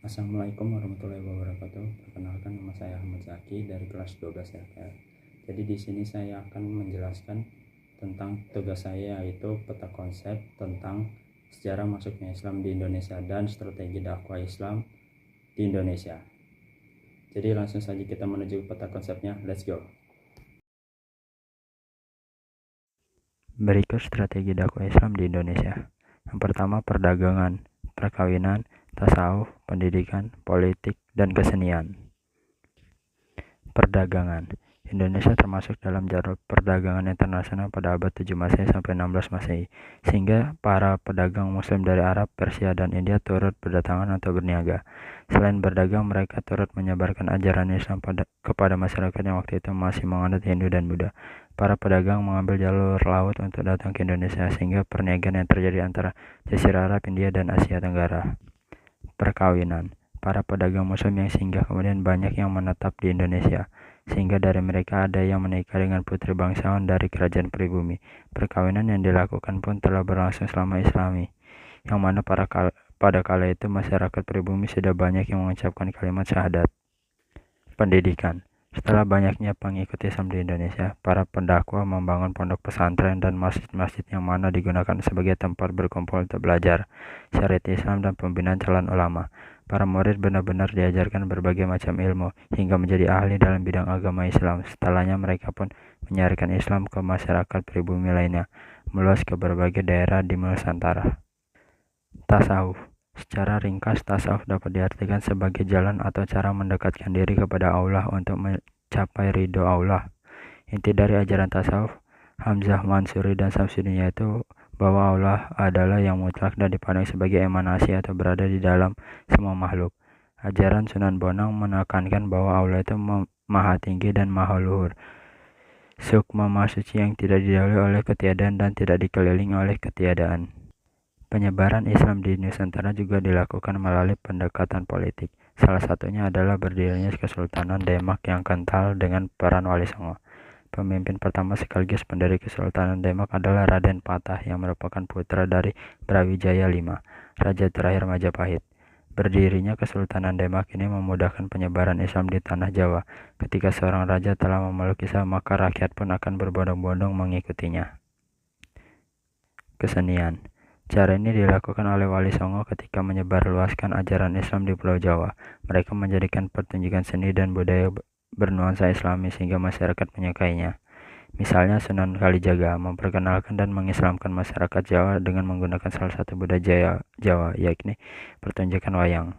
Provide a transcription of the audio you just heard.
Assalamualaikum warahmatullahi wabarakatuh. Perkenalkan, nama saya Ahmad Zaki dari kelas 12 LPR. Jadi di sini saya akan menjelaskan tentang tugas saya, yaitu peta konsep tentang sejarah masuknya Islam di Indonesia dan strategi dakwah Islam di Indonesia. Jadi langsung saja kita menuju peta konsepnya. Let's go. Berikut strategi dakwah Islam di Indonesia. Yang pertama, perdagangan, perkawinan, tasawuf, pendidikan, politik, dan kesenian. Perdagangan. Indonesia termasuk dalam jalur perdagangan internasional pada abad 7 Masehi sampai 16 Masehi, sehingga para pedagang muslim dari Arab, Persia, dan India turut berdatangan atau berniaga. Selain berdagang, mereka turut menyebarkan ajaran Islam kepada masyarakat yang waktu itu masih menganut Hindu dan Buddha. Para pedagang mengambil jalur laut untuk datang ke Indonesia, sehingga perniagaan yang terjadi antara Jazirah Arab, India, dan Asia Tenggara. Perkawinan. Para pedagang muslim yang singgah kemudian banyak yang menetap di Indonesia, sehingga dari mereka ada yang menikah dengan putri bangsawan dari kerajaan pribumi. Perkawinan yang dilakukan pun telah berlangsung selama Islami, yang mana pada kala itu masyarakat pribumi sudah banyak yang mengucapkan kalimat syahadat. Pendidikan. Setelah banyaknya pengikut Islam di Indonesia, para pendakwah membangun pondok pesantren dan masjid-masjid yang mana digunakan sebagai tempat berkumpul untuk belajar syariat Islam dan pembinaan calon ulama. Para murid benar-benar diajarkan berbagai macam ilmu hingga menjadi ahli dalam bidang agama Islam. Setelahnya mereka pun menyiarkan Islam ke masyarakat pribumi lainnya, meluas ke berbagai daerah di Nusantara. Tasawuf. Secara ringkas, tasawuf dapat diartikan sebagai jalan atau cara mendekatkan diri kepada Allah untuk mencapai ridho Allah. Inti dari ajaran tasawuf, Hamzah, Mansuri, dan Samsudin, yaitu bahwa Allah adalah yang mutlak dan dipandang sebagai emanasi atau berada di dalam semua makhluk. Ajaran Sunan Bonang menekankan bahwa Allah itu maha tinggi dan maha luhur, sukma maha suci yang tidak didahului oleh ketiadaan dan tidak dikelilingi oleh ketiadaan. Penyebaran Islam di Nusantara juga dilakukan melalui pendekatan politik. Salah satunya adalah berdirinya Kesultanan Demak yang kental dengan peran Wali Songo. Pemimpin pertama sekaligus pendiri Kesultanan Demak adalah Raden Patah yang merupakan putra dari Brawijaya V, raja terakhir Majapahit. Berdirinya Kesultanan Demak ini memudahkan penyebaran Islam di tanah Jawa. Ketika seorang raja telah memeluk Islam, maka rakyat pun akan berbondong-bondong mengikutinya. Kesenian. Cara ini dilakukan oleh Wali Songo ketika menyebarluaskan ajaran Islam di Pulau Jawa. Mereka menjadikan pertunjukan seni dan budaya bernuansa Islami sehingga masyarakat menyukainya. Misalnya Sunan Kalijaga memperkenalkan dan mengislamkan masyarakat Jawa dengan menggunakan salah satu budaya Jawa, yakni pertunjukan wayang.